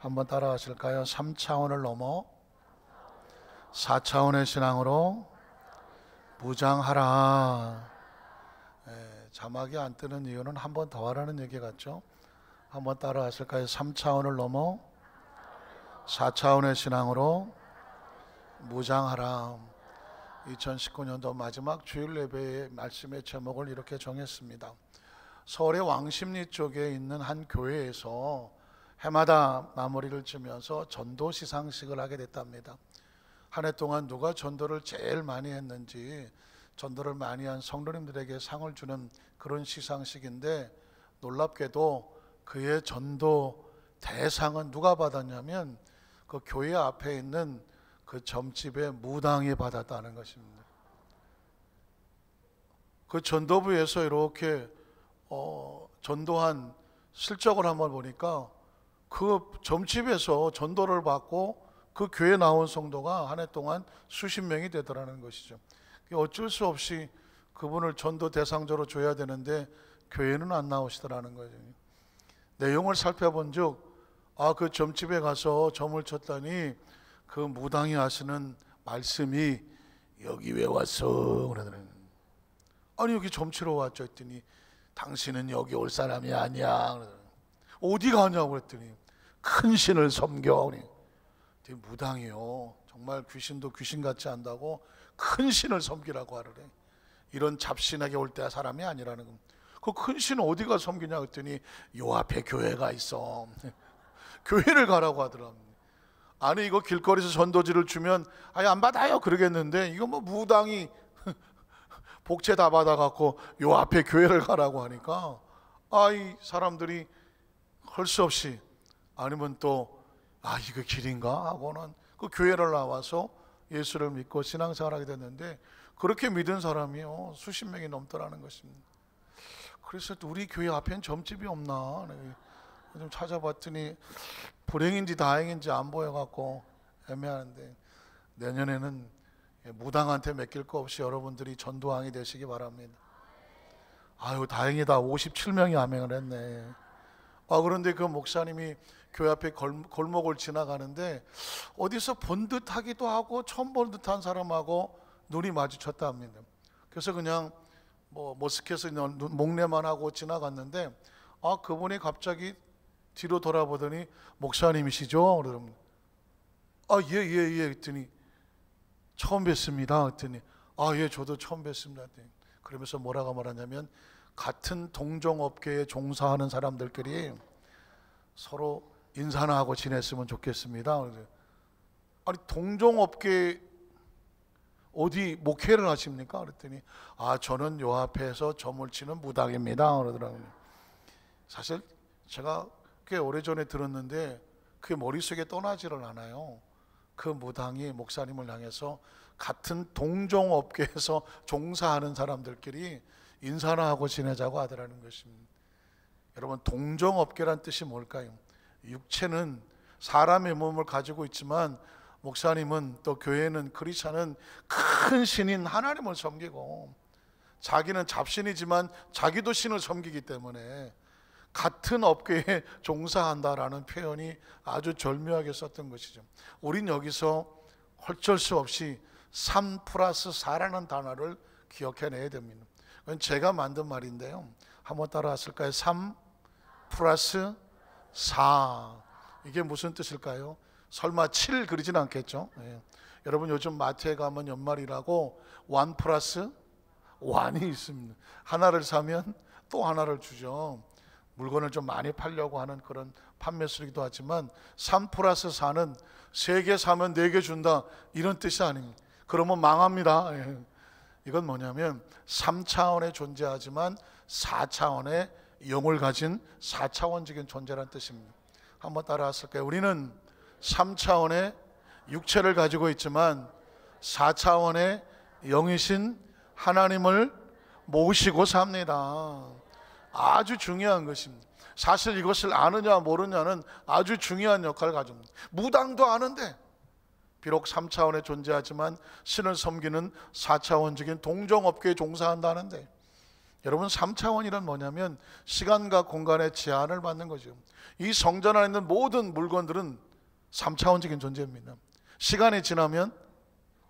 한번 따라 하실까요? 3차원을 넘어 4차원의 신앙으로 무장하라. 자막이 안 뜨는 이유는 한 번 더 하라는 얘기 같죠? 한번 따라 하실까요? 3차원을 넘어 4차원의 신앙으로 무장하라. 2019년도 마지막 주일 예배의 말씀의 제목을 이렇게 정했습니다. 서울의 왕십리 쪽에 있는 한 교회에서 해마다 마무리를 지면서 전도 시상식을 하게 됐답니다. 한 해 동안 누가 전도를 제일 많이 했는지 전도를 많이 한 성도님들에게 상을 주는 그런 시상식인데, 놀랍게도 그의 전도 대상은 누가 받았냐면 그 교회 앞에 있는 그 점집의 무당이 받았다는 것입니다. 그 전도부에서 이렇게 전도한 실적을 한번 보니까 그 점집에서 전도를 받고 그 교회에 나온 성도가 한 해 동안 수십 명이 되더라는 것이죠. 어쩔 수 없이 그분을 전도 대상자로 줘야 되는데 교회는 안 나오시더라는 거죠. 내용을 살펴본 즉, 그 점집에 가서 점을 쳤더니 그 무당이 하시는 말씀이 여기 왜 왔어? 그러더라고요. 아니 여기 점치러 왔죠 했더니 당신은 여기 올 사람이 아니야. 어디 가냐고 그랬더니 큰 신을 섬겨. 무당이요, 정말 귀신도 귀신 같이 한다고 큰 신을 섬기라고 하르래. 이런 잡신에게 올 때 사람이 아니라는 겁니다. 그 큰 신은 어디가 섬기냐 그랬더니 요 앞에 교회가 있어. 교회를 가라고 하더랍니다. 아니 이거 길거리에서 전도지를 주면 안 받아요 그러겠는데, 이거 뭐 무당이 복채 다 받아갖고 요 앞에 교회를 가라고 하니까 이 사람들이 할 수 없이, 아니면 또 이거 길인가 하고는 그 교회를 나와서 예수를 믿고 신앙생활하게 됐는데, 그렇게 믿은 사람이요 수십 명이 넘더라는 것입니다. 그래서 우리 교회 앞엔 점집이 없나 좀 찾아봤더니 불행인지 다행인지 안 보여갖고 애매하는데, 내년에는 무당한테 맡길 거 없이 여러분들이 전도왕이 되시기 바랍니다. 다행이다. 57명이 아멘을 했네. 그런데 그 목사님이 교회 앞에 골목을 지나가는데 어디서 본 듯하기도 하고 처음 본 듯한 사람하고 눈이 마주쳤다 합니다. 그래서 그냥 머쓱해서 목례만 하고 지나갔는데 그분이 갑자기 뒤로 돌아보더니 목사님이시죠? 그러더니 예 했더니 처음 뵙습니다 했더니 예 저도 처음 뵙습니다 했더니, 그러면서 뭐라고 말하냐면 같은 동종업계에 종사하는 사람들끼리 서로 인사나 하고 지냈으면 좋겠습니다. 아니 동종업계 어디 목회를 하십니까? 그랬더니 저는 요 앞에서 점을 치는 무당입니다 그러더라고요. 사실 제가 꽤 오래전에 들었는데 그게 머릿속에 떠나지를 않아요. 그 무당이 목사님을 향해서 같은 동종업계에서 종사하는 사람들끼리 인사나 하고 지내자고 하더라는 것입니다. 여러분, 동종업계란 뜻이 뭘까요? 육체는 사람의 몸을 가지고 있지만 목사님은 또 교회는 크리스찬은 큰 신인 하나님을 섬기고, 자기는 잡신이지만 자기도 신을 섬기기 때문에 같은 업계에 종사한다라는 표현이 아주 절묘하게 썼던 것이죠. 우린 여기서 어쩔 수 없이 3+4라는 단어를 기억해내야 됩니다. 그건 제가 만든 말인데요, 한번 따라 하실까요? 3+4. 이게 무슨 뜻일까요? 설마 7 그러진 않겠죠? 여러분 요즘 마트에 가면 연말이라고 1+1이 있습니다. 하나를 사면 또 하나를 주죠. 물건을 좀 많이 팔려고 하는 그런 판매수이기도 하지만 3+4는 3개 사면 4개 준다 이런 뜻이 아닙니다. 그러면 망합니다. 이건 뭐냐면 3차원에 존재하지만 4차원의 영을 가진 4차원적인 존재란 뜻입니다. 한번 따라 하실까요? 우리는 3차원의 육체를 가지고 있지만 4차원의 영이신 하나님을 모시고 삽니다. 아주 중요한 것입니다. 사실 이것을 아느냐 모르냐는 아주 중요한 역할을 가집니다. 무당도 아는데 비록 3차원에 존재하지만 신을 섬기는 4차원적인 동종업계에 종사한다는데, 여러분 3차원이란 뭐냐면 시간과 공간의 제한을 받는 거죠. 이 성전 안에 있는 모든 물건들은 3차원적인 존재입니다. 시간이 지나면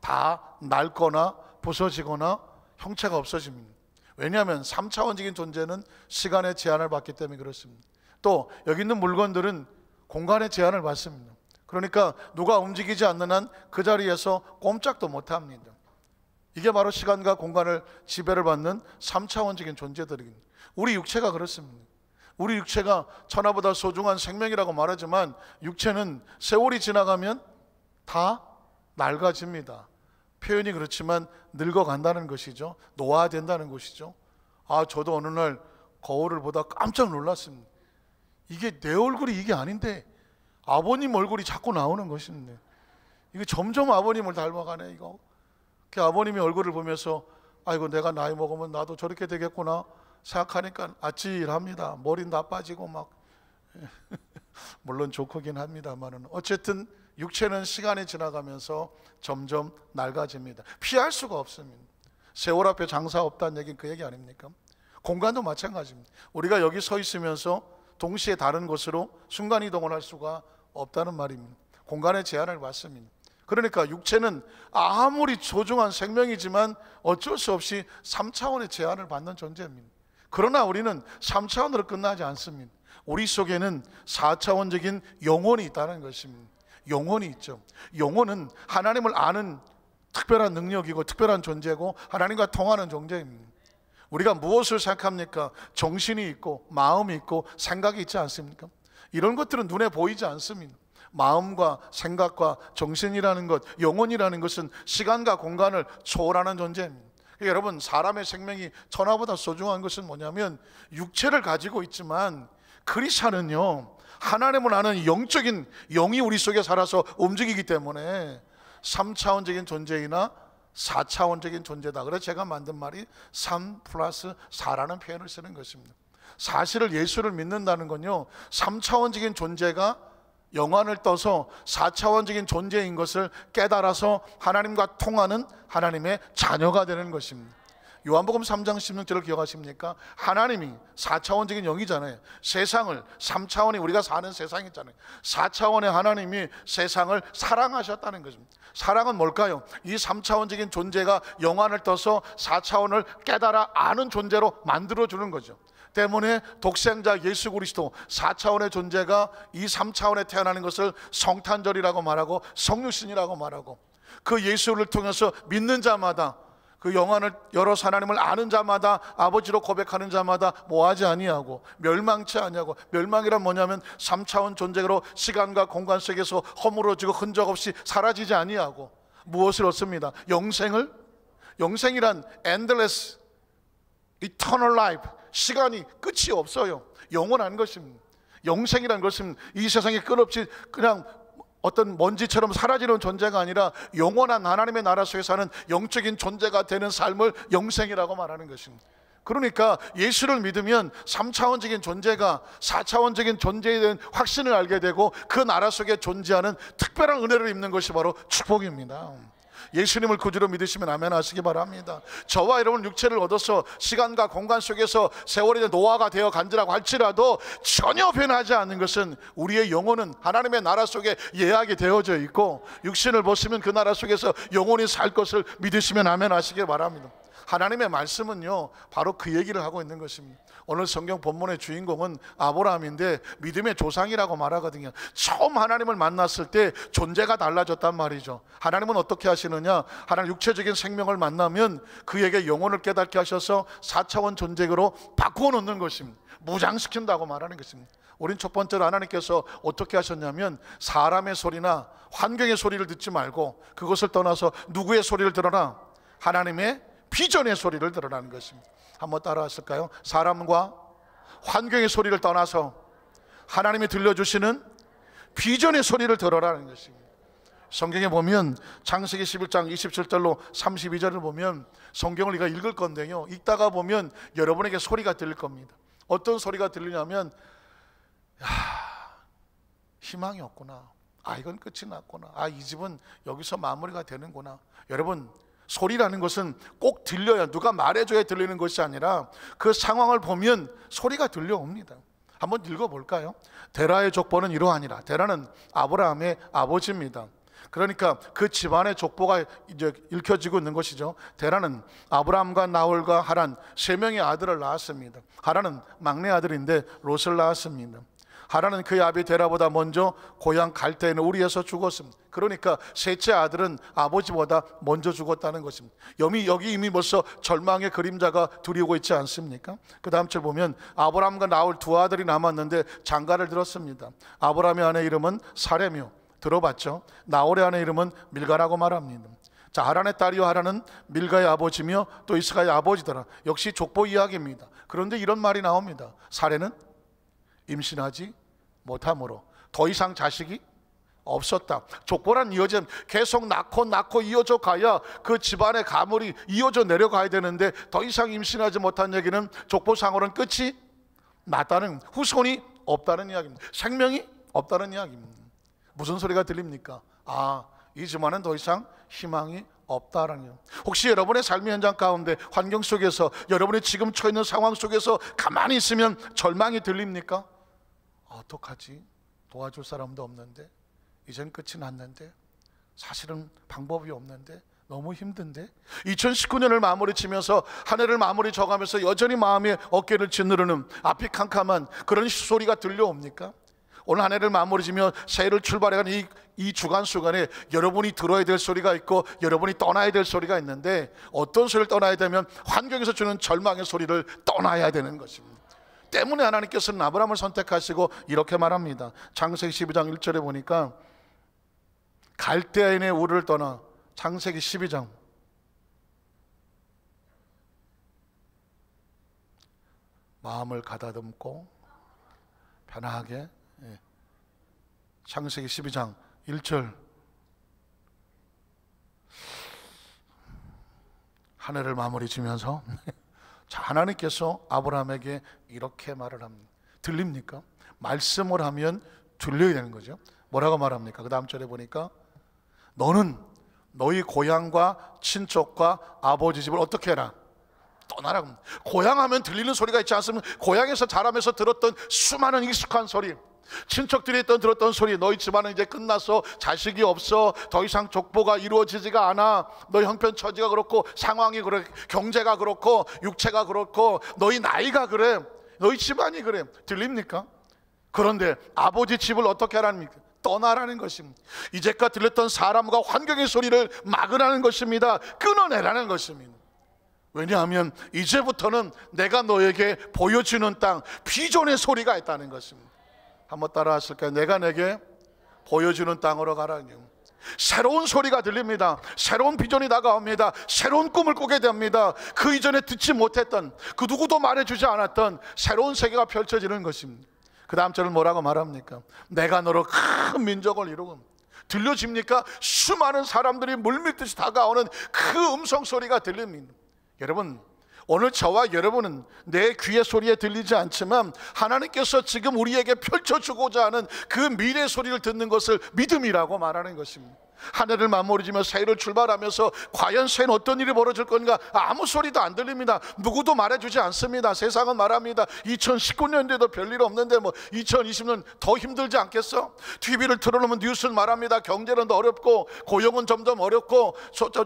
다 낡거나 부서지거나 형체가 없어집니다. 왜냐하면 3차원적인 존재는 시간의 제한을 받기 때문에 그렇습니다. 또 여기 있는 물건들은 공간의 제한을 받습니다. 그러니까 누가 움직이지 않는 한 그 자리에서 꼼짝도 못합니다. 이게 바로 시간과 공간을 지배를 받는 3차원적인 존재들입니다. 우리 육체가 그렇습니다. 우리 육체가 천하보다 소중한 생명이라고 말하지만 육체는 세월이 지나가면 다 낡아집니다. 표현이 그렇지만 늙어간다는 것이죠. 노화된다는 것이죠. 저도 어느 날 거울을 보다 깜짝 놀랐습니다. 이게 내 얼굴이 이게 아닌데 아버님 얼굴이 자꾸 나오는 것입니다. 이거 점점 아버님을 닮아가네. 이거 그 아버님의 얼굴을 보면서 아이고 내가 나이 먹으면 나도 저렇게 되겠구나 생각하니까 아찔합니다. 머리 나빠지고 막 물론 좋긴 합니다만은 어쨌든 육체는 시간이 지나가면서 점점 낡아집니다. 피할 수가 없습니다. 세월 앞에 장사 없다는 얘기는 그 얘기 아닙니까? 공간도 마찬가지입니다. 우리가 여기 서 있으면서 동시에 다른 곳으로 순간이동을 할 수가 없다는 말입니다. 공간의 제한을 받습니다. 그러니까 육체는 아무리 소중한 생명이지만 어쩔 수 없이 3차원의 제한을 받는 존재입니다. 그러나 우리는 3차원으로 끝나지 않습니다. 우리 속에는 4차원적인 영혼이 있다는 것입니다. 영혼이 있죠. 영혼은 하나님을 아는 특별한 능력이고 특별한 존재고 하나님과 통하는 존재입니다. 우리가 무엇을 생각합니까? 정신이 있고 마음이 있고 생각이 있지 않습니까? 이런 것들은 눈에 보이지 않습니다. 마음과 생각과 정신이라는 것, 영혼이라는 것은 시간과 공간을 초월하는 존재입니다. 여러분, 사람의 생명이 천하보다 소중한 것은 뭐냐면 육체를 가지고 있지만 크리스찬은요 하나님을 아는 영적인 영이 우리 속에 살아서 움직이기 때문에 3차원적인 존재이나 4차원적인 존재다. 그래서 제가 만든 말이 3 플러스 4라는 표현을 쓰는 것입니다. 사실을 예수를 믿는다는 건요 3차원적인 존재가 영안을 떠서 4차원적인 존재인 것을 깨달아서 하나님과 통하는 하나님의 자녀가 되는 것입니다. 요한복음 3장 16절을 기억하십니까? 하나님이 4차원적인 영이잖아요. 세상을 3차원이 우리가 사는 세상이잖아요. 4차원의 하나님이 세상을 사랑하셨다는 것입니다. 사랑은 뭘까요? 이 3차원적인 존재가 영안을 떠서 4차원을 깨달아 아는 존재로 만들어주는 거죠. 때문에 독생자 예수 그리스도 4차원의 존재가 이 3차원에 태어나는 것을 성탄절이라고 말하고 성육신이라고 말하고 그 예수를 통해서 믿는 자마다 그 영안을 열어서 하나님을 아는 자마다 아버지로 고백하는 자마다 뭐하지 아니하고 멸망치 아니하고 멸망이란 뭐냐면 3차원 존재로 시간과 공간 속에서 허물어지고 흔적 없이 사라지지 아니하고 무엇을 얻습니다? 영생이란 endless eternal life 시간이 끝이 없어요. 영원한 것입니다. 영생이란 것은 이 세상에 끝없이 그냥 어떤 먼지처럼 사라지는 존재가 아니라 영원한 하나님의 나라 속에 사는 영적인 존재가 되는 삶을 영생이라고 말하는 것입니다. 그러니까 예수를 믿으면 3차원적인 존재가 4차원적인 존재에 대한 확신을 알게 되고 그 나라 속에 존재하는 특별한 은혜를 입는 것이 바로 축복입니다. 예수님을 구주로 믿으시면 아멘 하시기 바랍니다. 저와 여러분 육체를 얻어서 시간과 공간 속에서 세월이 노화가 되어 간지라고 할지라도 전혀 변하지 않는 것은 우리의 영혼은 하나님의 나라 속에 예약이 되어져 있고 육신을 벗으면 그 나라 속에서 영혼이 살 것을 믿으시면 아멘 하시기 바랍니다. 하나님의 말씀은요 바로 그 얘기를 하고 있는 것입니다. 오늘 성경 본문의 주인공은 아브라함인데 믿음의 조상이라고 말하거든요. 처음 하나님을 만났을 때 존재가 달라졌단 말이죠. 하나님은 어떻게 하시느냐? 하나님 육체적인 생명을 만나면 그에게 영혼을 깨닫게 하셔서 4차원 존재로 바꾸어 놓는 것입니다. 무장시킨다고 말하는 것입니다. 우린 첫 번째로 하나님께서 어떻게 하셨냐면 사람의 소리나 환경의 소리를 듣지 말고 그것을 떠나서 누구의 소리를 들어라? 하나님의 비전의 소리를 들으라는 것입니다. 한번 따라하실까요? 사람과 환경의 소리를 떠나서 하나님이 들려주시는 비전의 소리를 들으라는 것입니다. 성경에 보면 창세기 11장 27절로 32절을 보면 성경을 우리가 읽을 건데요 읽다가 보면 여러분에게 소리가 들릴 겁니다. 어떤 소리가 들리냐면 희망이 없구나. 이건 끝이 났구나. 이 집은 여기서 마무리가 되는구나. 여러분 소리라는 것은 꼭 들려야, 누가 말해줘야 들리는 것이 아니라 그 상황을 보면 소리가 들려옵니다. 한번 읽어볼까요? 데라의 족보는 이러하니라. 데라는 아브라함의 아버지입니다. 그러니까 그 집안의 족보가 이제 읽혀지고 있는 것이죠. 데라는 아브라함과 나홀과 하란 세 명의 아들을 낳았습니다. 하란은 막내 아들인데 롯을 낳았습니다. 하란은 그의 아비 데라보다 먼저 고향 갈대에는 우리에서 죽었습니다. 그러니까 셋째 아들은 아버지보다 먼저 죽었다는 것입니다. 여기 이미 벌써 절망의 그림자가 두리고 있지 않습니까? 그 다음 절 보면 아브라함과 나홀 두 아들이 남았는데 장가를 들었습니다. 아브라함의 아내 이름은 사레며, 들어봤죠? 나홀의 아내 이름은 밀가라고 말합니다. 자, 하란의 딸이요 하란은 밀가의 아버지며 또 이스가의 아버지더라. 역시 족보 이야기입니다. 그런데 이런 말이 나옵니다. 사레는 임신하지 못함으로 더 이상 자식이 없었다. 족보란 이어져 계속 낳고 이어져 가야 그 집안의 가물이 이어져 내려가야 되는데 더 이상 임신하지 못한 얘기는 족보상으로는 끝이 났다는, 후손이 없다는 이야기입니다. 생명이 없다는 이야기입니다. 무슨 소리가 들립니까? 이 집안은 더 이상 희망이 없다라는 거. 혹시 여러분의 삶의 현장 가운데 환경 속에서, 여러분이 지금 처해 있는 상황 속에서 가만히 있으면 절망이 들립니까? 어떡하지? 도와줄 사람도 없는데, 이젠 끝이 났는데, 사실은 방법이 없는데, 너무 힘든데, 2019년을 마무리 치면서 한 해를 마무리 져가면서 여전히 마음에 어깨를 짓누르는 앞이 캄캄한 그런 소리가 들려옵니까? 오늘 한 해를 마무리 지며 새해를 출발해가는 이 주간수간에 여러분이 들어야 될 소리가 있고 여러분이 떠나야 될 소리가 있는데, 어떤 소리를 떠나야 되면 환경에서 주는 절망의 소리를 떠나야 되는 것입니다. 때문에 하나님께서는 아브라함을 선택하시고 이렇게 말합니다. 창세기 12장 1절에 보니까 갈대아인의 우르를 떠나, 창세기 12장 마음을 가다듬고 편하게, 창세기 12장 1절, 한 해를 마무리 지면서 자, 하나님께서 아브라함에게 이렇게 말을 합니다. 들립니까? 말씀을 하면 들려야 되는 거죠. 뭐라고 말합니까? 그 다음 절에 보니까 너는 너희 고향과 친척과 아버지 집을 어떻게 해라? 떠나라고. 고향하면 들리는 소리가 있지 않습니까? 고향에서 자라면서 들었던 수많은 익숙한 소리, 친척들이 들었던 소리, 너희 집안은 이제 끝났어, 자식이 없어, 더 이상 족보가 이루어지지가 않아, 너희 형편처지가 그렇고, 상황이 그래, 경제가 그렇고, 육체가 그렇고, 너희 나이가 그래, 너희 집안이 그래. 들립니까? 그런데 아버지 집을 어떻게 하라는 겁니까? 떠나라는 것입니다. 이제껏 들렸던 사람과 환경의 소리를 막으라는 것입니다. 끊어내라는 것입니다. 왜냐하면 이제부터는 내가 너에게 보여주는 땅, 비전의 소리가 있다는 것입니다. 한번 따라 하실까요? 내가 내게 보여주는 땅으로 가라니. 새로운 소리가 들립니다. 새로운 비전이 다가옵니다. 새로운 꿈을 꾸게 됩니다. 그 이전에 듣지 못했던, 그 누구도 말해주지 않았던 새로운 세계가 펼쳐지는 것입니다. 그 다음 절은 뭐라고 말합니까? 내가 너로 큰 민족을 이루고. 들려집니까? 수많은 사람들이 물밀듯이 다가오는 그 음성 소리가 들립니다. 여러분, 오늘 저와 여러분은 내 귀의 소리에 들리지 않지만 하나님께서 지금 우리에게 펼쳐주고자 하는 그 미래의 소리를 듣는 것을 믿음이라고 말하는 것입니다. 한 해를 마무리 지며 새해를 출발하면서 과연 새해는 어떤 일이 벌어질 건가? 아무 소리도 안 들립니다. 누구도 말해주지 않습니다. 세상은 말합니다. 2019년인데도 별일 없는데 뭐 2020년 더 힘들지 않겠어? TV를 틀어놓으면 뉴스는 말합니다. 경제는 더 어렵고, 고용은 점점 어렵고,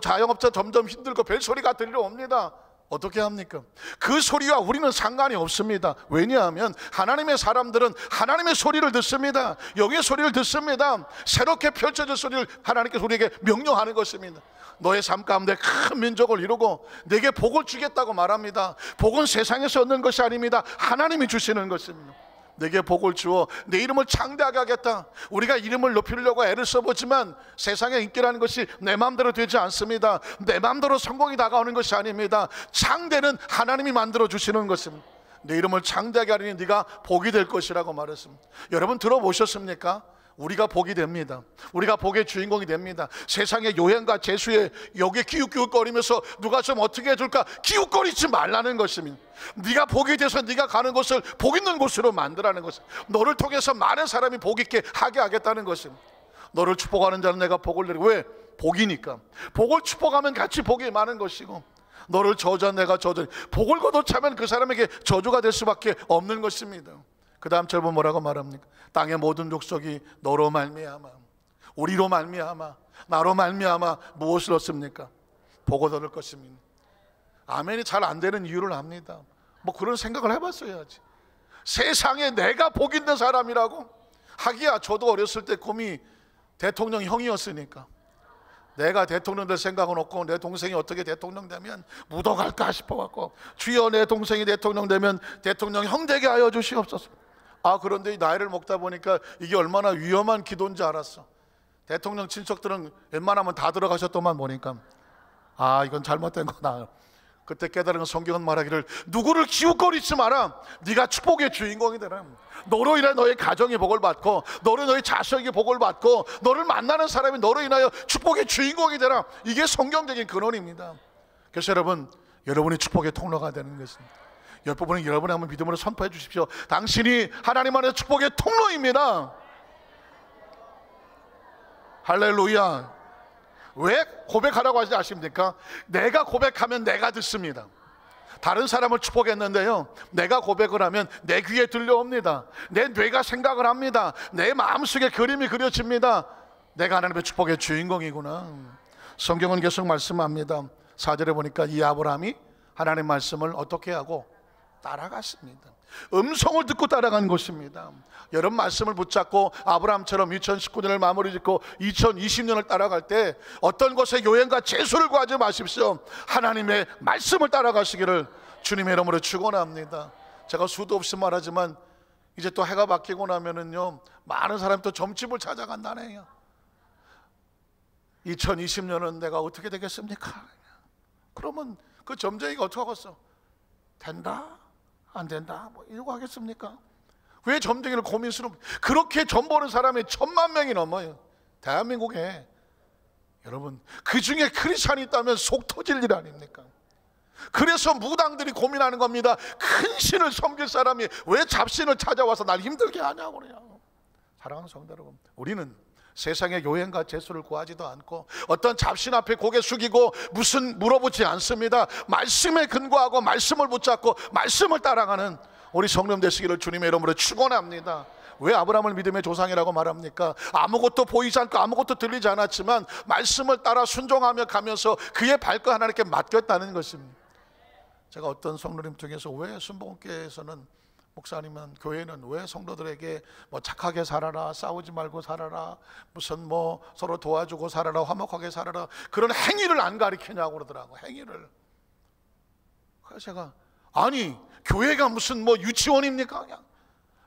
자영업자 점점 힘들고, 별소리가 들려옵니다. 어떻게 합니까? 그 소리와 우리는 상관이 없습니다. 왜냐하면 하나님의 사람들은 하나님의 소리를 듣습니다. 영의 소리를 듣습니다. 새롭게 펼쳐질 소리를 하나님께서 우리에게 명령하는 것입니다. 너의 삶 가운데 큰 민족을 이루고 내게 복을 주겠다고 말합니다. 복은 세상에서 얻는 것이 아닙니다. 하나님이 주시는 것입니다. 내게 복을 주어 내 이름을 창대하게 하겠다. 우리가 이름을 높이려고 애를 써보지만 세상의 인기라는 것이 내 마음대로 되지 않습니다. 내 마음대로 성공이 다가오는 것이 아닙니다. 창대는 하나님이 만들어 주시는 것입니다. 내 이름을 창대하게 하리니 네가 복이 될 것이라고 말했습니다. 여러분 들어보셨습니까? 우리가 복이 됩니다. 우리가 복의 주인공이 됩니다. 세상의 요행과 재수에 여기에 기웃기웃거리면서 누가 좀 어떻게 해줄까 기웃거리지 말라는 것입니다. 네가 복이 돼서 네가 가는 곳을 복 있는 곳으로 만들라는 것입니다. 너를 통해서 많은 사람이 복 있게 하게 하겠다는 것입니다. 너를 축복하는 자는 내가 복을 내리고. 왜? 복이니까. 복을 축복하면 같이 복이 많은 것이고, 너를 저주한 내가 저주, 복을 거둬차면 그 사람에게 저주가 될 수밖에 없는 것입니다. 그 다음 절 보면 뭐라고 말합니까? 땅의 모든 족속이 너로 말미암아, 우리로 말미암아, 나로 말미암아 무엇을 얻습니까? 복을 얻을 것입니다. 아멘이 잘 안 되는 이유를 압니다. 뭐 그런 생각을 해봤어야지. 세상에 내가 복 있는 사람이라고? 하기야 저도 어렸을 때 꿈이 대통령 형이었으니까 내가 대통령 될 생각은 없고, 내 동생이 어떻게 대통령 되면 묻어갈까 싶어갖고, 주여 내 동생이 대통령 되면 대통령 형 되게 하여 주시옵소서. 그런데 나이를 먹다 보니까 이게 얼마나 위험한 기도인지 알았어. 대통령 친척들은 웬만하면 다 들어가셨더만 보니까 이건 잘못된 거다. 그때 깨달은 성경은 말하기를, 누구를 기웃거리지 마라. 네가 축복의 주인공이 되라. 너로 인해 너의 가정이 복을 받고, 너로 너의 자식이 복을 받고, 너를 만나는 사람이 너로 인하여 축복의 주인공이 되라. 이게 성경적인 근원입니다. 그래서 여러분이 축복의 통로가 되는 것입니다. 여러분은 여러분의 한번 믿음으로 선포해 주십시오. 당신이 하나님 안에 축복의 통로입니다. 할렐루야. 왜 고백하라고 하지 아십니까? 내가 고백하면 내가 듣습니다. 다른 사람을 축복했는데요, 내가 고백을 하면 내 귀에 들려옵니다. 내 뇌가 생각을 합니다. 내 마음속에 그림이 그려집니다. 내가 하나님의 축복의 주인공이구나. 성경은 계속 말씀합니다. 4절에 보니까 이 아브라함이 하나님의 말씀을 어떻게 하고 따라갔습니다. 음성을 듣고 따라간 것입니다. 여러분 말씀을 붙잡고 아브라함처럼 2019년을 마무리 짓고 2020년을 따라갈 때 어떤 것에 요행과 재수를 구하지 마십시오. 하나님의 말씀을 따라가시기를 주님의 이름으로 축원합니다. 제가 수도 없이 말하지만 이제 또 해가 바뀌고 나면은요, 많은 사람이 또 점집을 찾아간다네요. 2020년은 내가 어떻게 되겠습니까? 그러면 그 점쟁이가 어떻게 하겠어? 된다? 안 된다? 뭐 이러고 하겠습니까? 왜 점쟁이를 고민스럽게, 그렇게 점 보는 사람이 1000만 명이 넘어요, 대한민국에. 여러분, 그 중에 크리스찬이 있다면 속 터질 일 아닙니까? 그래서 무당들이 고민하는 겁니다. 큰 신을 섬길 사람이 왜 잡신을 찾아와서 날 힘들게 하냐고 그래요. 사랑하는 성도 여러분, 우리는 세상의 요행과 재수를 구하지도 않고 어떤 잡신 앞에 고개 숙이고 무슨 물어보지 않습니다. 말씀에 근거하고 말씀을 붙잡고 말씀을 따라가는 우리 성령 되시기를 주님의 이름으로 축원합니다. 왜 아브라함을 믿음의 조상이라고 말합니까? 아무것도 보이지 않고 아무것도 들리지 않았지만 말씀을 따라 순종하며 가면서 그의 발과 하나님께 맡겼다는 것입니다. 제가 어떤 성도님 중에서 왜 순복음교회에서는, 목사님은, 교회는 왜 성도들에게 뭐 착하게 살아라, 싸우지 말고 살아라, 무슨 뭐 서로 도와주고 살아라, 화목하게 살아라, 그런 행위를 안 가르치냐고 그러더라고. 행위를. 그래서 제가, 아니 교회가 무슨 뭐 유치원입니까? 그냥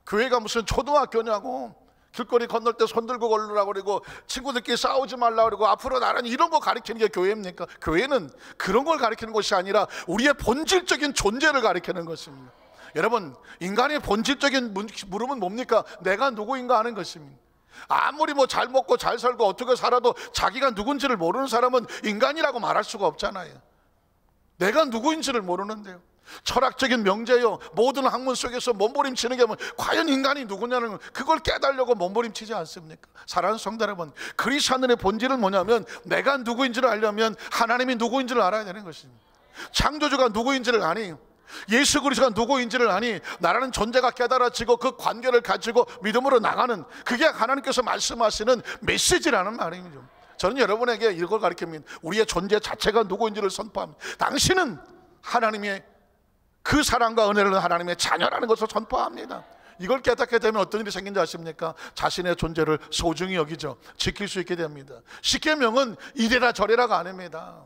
교회가 무슨 초등학교냐고. 길거리 건널 때 손 들고 걸으라고 그러고 친구들끼리 싸우지 말라고 그러고 앞으로 나란히, 이런 거 가르치는 게 교회입니까? 교회는 그런 걸 가르치는 것이 아니라 우리의 본질적인 존재를 가르치는 것입니다. 여러분, 인간의 본질적인 물음은 뭡니까? 내가 누구인가 하는 것입니다. 아무리 뭐 잘 먹고 잘 살고 어떻게 살아도 자기가 누군지를 모르는 사람은 인간이라고 말할 수가 없잖아요. 내가 누구인지를 모르는데요. 철학적인 명제요, 모든 학문 속에서 몸부림치는 게 과연 인간이 누구냐는, 그걸 깨달으려고 몸부림치지 않습니까? 사랑하는 성도 여러분, 그리스도인의 본질은 뭐냐면 내가 누구인지를 알려면 하나님이 누구인지를 알아야 되는 것입니다. 창조주가 누구인지를 아니, 예수 그리스도가 누구인지를 아니, 나라는 존재가 깨달아지고 그 관계를 가지고 믿음으로 나가는, 그게 하나님께서 말씀하시는 메시지라는 말입니다. 저는 여러분에게 이걸 가르칩니다. 우리의 존재 자체가 누구인지를 선포합니다. 당신은 하나님의 그 사랑과 은혜를 하나님의 자녀라는 것을 선포합니다. 이걸 깨닫게 되면 어떤 일이 생긴지 아십니까? 자신의 존재를 소중히 여기죠. 지킬 수 있게 됩니다. 십계명은 이래라 저래라가 아닙니다.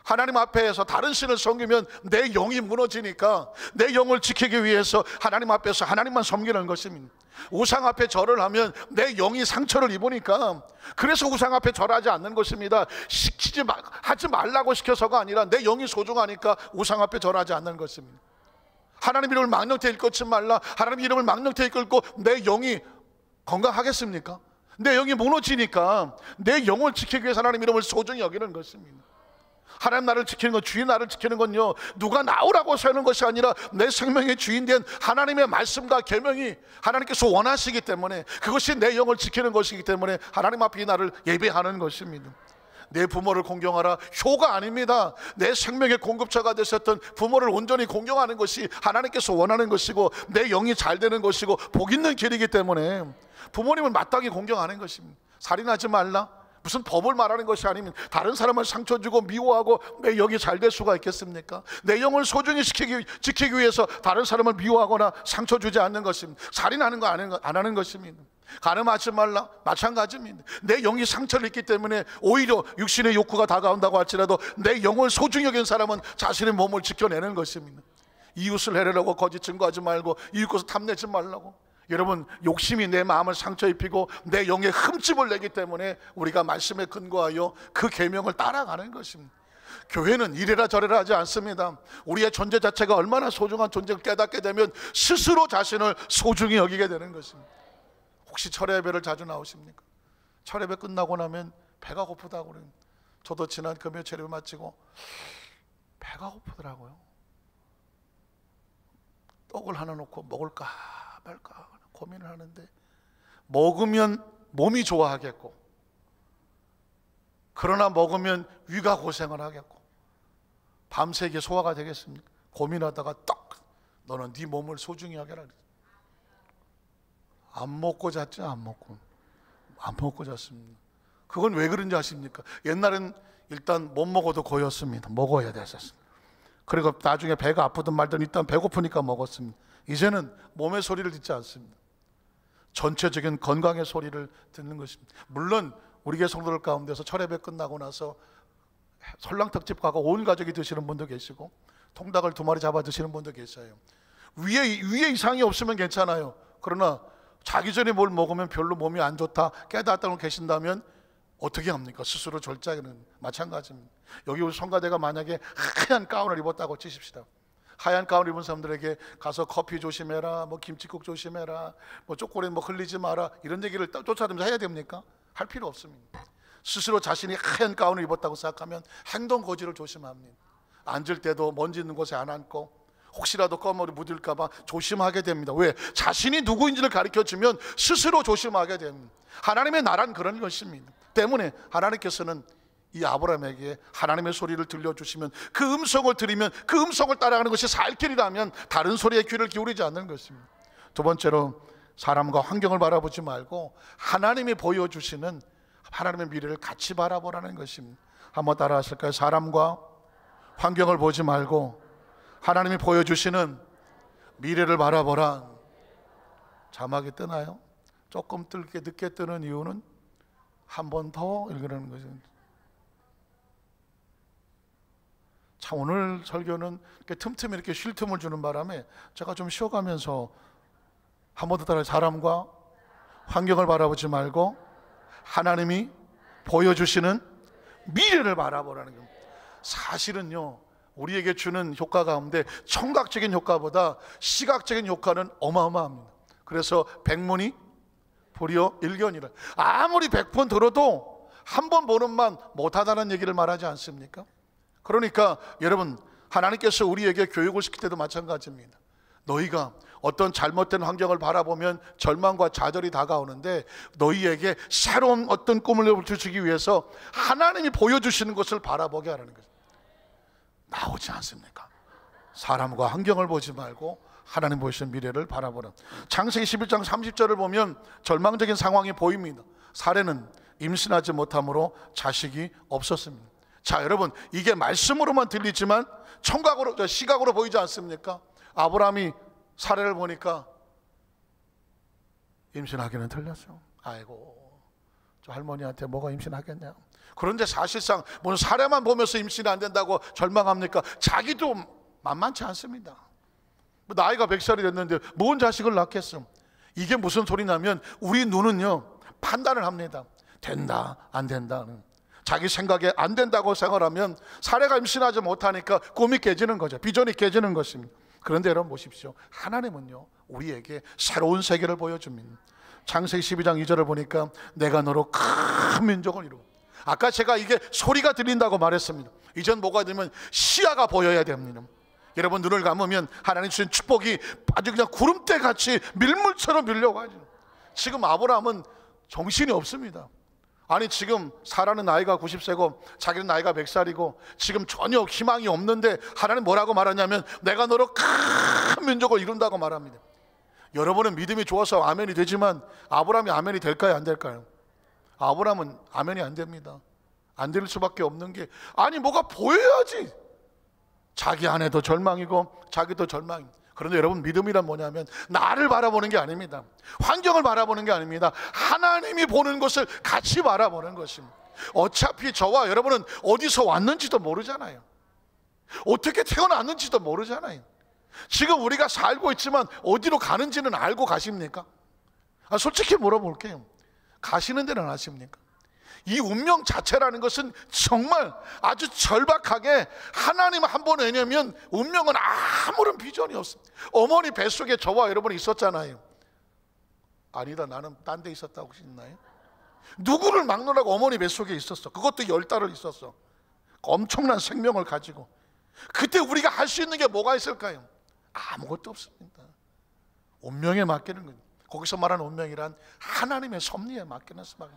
하나님 앞에서 다른 신을 섬기면 내 영이 무너지니까 내 영을 지키기 위해서 하나님 앞에서 하나님만 섬기는 것입니다. 우상 앞에 절을 하면 내 영이 상처를 입으니까, 그래서 우상 앞에 절하지 않는 것입니다. 하지 말라고 시켜서가 아니라 내 영이 소중하니까 우상 앞에 절하지 않는 것입니다. 하나님 이름을 망령되이 이끌지 말라. 하나님 이름을 망령되이 이끌고 내 영이 건강하겠습니까? 내 영이 무너지니까 내 영을 지키기 위해서 하나님 이름을 소중히 여기는 것입니다. 하나님 나를 지키는 것, 주인 나를 지키는 건요, 누가 나오라고 세우는 것이 아니라 내 생명의 주인된 하나님의 말씀과 계명이 하나님께서 원하시기 때문에, 그것이 내 영을 지키는 것이기 때문에 하나님 앞에 나를 예배하는 것입니다. 내 부모를 공경하라. 효가 아닙니다. 내 생명의 공급자가 되셨던 부모를 온전히 공경하는 것이 하나님께서 원하는 것이고 내 영이 잘 되는 것이고 복 있는 길이기 때문에 부모님을 마땅히 공경하는 것입니다. 살인하지 말라, 무슨 법을 말하는 것이 아니면 다른 사람을 상처 주고 미워하고 내 영이 잘 될 수가 있겠습니까? 내 영을 소중히 지키기 위해서 다른 사람을 미워하거나 상처 주지 않는 것입니다. 살인하는 거 안 하는 것입니다. 간음하지 말라, 마찬가지입니다. 내 영이 상처를 입기 때문에 오히려 육신의 욕구가 다가온다고 할지라도 내 영을 소중히 여긴 사람은 자신의 몸을 지켜내는 것입니다. 이웃을 해내려고 거짓 증거하지 말고 이웃 것을 탐내지 말라고. 여러분, 욕심이 내 마음을 상처 입히고 내 영에 흠집을 내기 때문에 우리가 말씀에 근거하여 그 계명을 따라가는 것입니다. 교회는 이래라 저래라 하지 않습니다. 우리의 존재 자체가 얼마나 소중한 존재를 깨닫게 되면 스스로 자신을 소중히 여기게 되는 것입니다. 혹시 철야 예배를 자주 나오십니까? 철야 예배 끝나고 나면 배가 고프다고 그래요. 저도 지난 금요 철야 예배 마치고 배가 고프더라고요. 떡을 하나 놓고 먹을까 말까 고민을 하는데, 먹으면 몸이 좋아하겠고 그러나 먹으면 위가 고생을 하겠고 밤새 이게 소화가 되겠습니까? 고민하다가 딱 너는 네 몸을 소중히 하게라. 안 먹고 잤죠. 안 먹고 잤습니다. 그건 왜 그런지 아십니까? 옛날엔 일단 못 먹어도 고였습니다. 먹어야 됐었습니다. 그리고 나중에 배가 아프든 말든 일단 배고프니까 먹었습니다. 이제는 몸의 소리를 듣지 않습니다. 전체적인 건강의 소리를 듣는 것입니다. 물론 우리 교회 성도들 가운데서 철예배 끝나고 나서 설랑특집 가고 온 가족이 드시는 분도 계시고 통닭을 2마리 잡아 드시는 분도 계셔요. 위에 이상이 없으면 괜찮아요. 그러나 자기 전에 뭘 먹으면 별로 몸이 안 좋다 깨닫다고 계신다면 어떻게 합니까? 스스로 절제하기는 마찬가지입니다. 여기 우리 성가대가 만약에 하얀 가운을 입었다고 치십시다. 하얀 가운 입은 사람들에게 가서 커피 조심해라, 뭐 김치국 조심해라, 뭐 초콜릿 뭐 흘리지 마라 이런 얘기를 쫓아다니면서 해야 됩니까? 할 필요 없습니다. 스스로 자신이 하얀 가운을 입었다고 생각하면 행동 거지를 조심합니다. 앉을 때도 먼지 있는 곳에 안 앉고 혹시라도 껌으로 묻을까 봐 조심하게 됩니다. 왜? 자신이 누구인지를 가르쳐주면 스스로 조심하게 됩니다. 하나님의 나라는 그런 것입니다. 때문에 하나님께서는 이 아브라함에게 하나님의 소리를 들려주시면 그 음성을 들으면 그 음성을 따라가는 것이 살 길이라면 다른 소리에 귀를 기울이지 않는 것입니다. 두 번째로 사람과 환경을 바라보지 말고 하나님이 보여주시는 하나님의 미래를 같이 바라보라는 것입니다. 한번 따라 하실까요? 사람과 환경을 보지 말고 하나님이 보여주시는 미래를 바라보라. 자막이 뜨나요? 조금 늦게 뜨는 이유는 한 번 더 읽으라는 거죠. 참 오늘 설교는 틈틈이 이렇게 쉴 틈을 주는 바람에 제가 좀 쉬어가면서 한 번 더 따라 사람과 환경을 바라보지 말고 하나님이 보여주시는 미래를 바라보라는 겁니다. 사실은요 우리에게 주는 효과 가운데 청각적인 효과보다 시각적인 효과는 어마어마합니다. 그래서 백문이 불여 일견이라. 아무리 100번 들어도 한 번 보는만 못하다는 얘기를 말하지 않습니까? 그러니까 여러분 하나님께서 우리에게 교육을 시킬 때도 마찬가지입니다. 너희가 어떤 잘못된 환경을 바라보면 절망과 좌절이 다가오는데 너희에게 새로운 어떤 꿈을 주시기 위해서 하나님이 보여주시는 것을 바라보게 하라는 거죠. 나오지 않습니까? 사람과 환경을 보지 말고 하나님 보시는 미래를 바라보라. 창세기 11장 30절을 보면 절망적인 상황이 보입니다. 사례는 임신하지 못함으로 자식이 없었습니다. 자 여러분 이게 말씀으로만 들리지만 청각으로 시각으로 보이지 않습니까? 아브라함이 사례를 보니까 임신하기는 틀렸죠. 아이고 저 할머니한테 뭐가 임신하겠냐. 그런데 사실상 무슨 사례만 보면서 임신이 안 된다고 절망합니까? 자기도 만만치 않습니다. 나이가 100살이 됐는데 뭔 자식을 낳겠어. 이게 무슨 소리냐면 우리 눈은요 판단을 합니다. 된다 안 된다는. 자기 생각에 안 된다고 생각하면 사례가 임신하지 못하니까 꿈이 깨지는 거죠. 비전이 깨지는 것입니다. 그런데 여러분 보십시오. 하나님은요 우리에게 새로운 세계를 보여줍니다. 창세기 12장 2절을 보니까 내가 너로 큰 민족을 이루어. 아까 제가 이게 소리가 들린다고 말했습니다. 이젠 뭐가 되면 시야가 보여야 됩니다. 여러분 눈을 감으면 하나님 주신 축복이 아주 그냥 구름대같이 밀물처럼 밀려가죠. 지금 아브라함은 정신이 없습니다. 아니 지금 사라는 나이가 90세고 자기는 나이가 100살이고 지금 전혀 희망이 없는데 하나님 뭐라고 말하냐면 내가 너로 큰 민족을 이룬다고 말합니다. 여러분은 믿음이 좋아서 아멘이 되지만 아브라함이 아멘이 될까요, 안 될까요? 아브라함은 아멘이 안 됩니다. 안 될 수밖에 없는 게, 아니 뭐가 보여야지. 자기 아내도 절망이고 자기도 절망입니다. 그런데 여러분, 믿음이란 뭐냐면 나를 바라보는 게 아닙니다. 환경을 바라보는 게 아닙니다. 하나님이 보는 것을 같이 바라보는 것입니다. 어차피 저와 여러분은 어디서 왔는지도 모르잖아요. 어떻게 태어났는지도 모르잖아요. 지금 우리가 살고 있지만 어디로 가는지는 알고 가십니까? 솔직히 물어볼게요. 가시는 데는 아십니까? 이 운명 자체라는 것은 정말 아주 절박하게 하나님 한 번 왜냐면 운명은 아무런 비전이 없습니다. 어머니 뱃속에 저와 여러분이 있었잖아요. 아니다, 나는 딴 데 있었다고 싶나요? 누구를 막느라고 어머니 뱃속에 있었어. 그것도 10달을 있었어. 엄청난 생명을 가지고. 그때 우리가 할 수 있는 게 뭐가 있을까요? 아무것도 없습니다. 운명에 맡기는 거예요. 거기서 말하는 운명이란 하나님의 섭리에 맡기는 수밖에.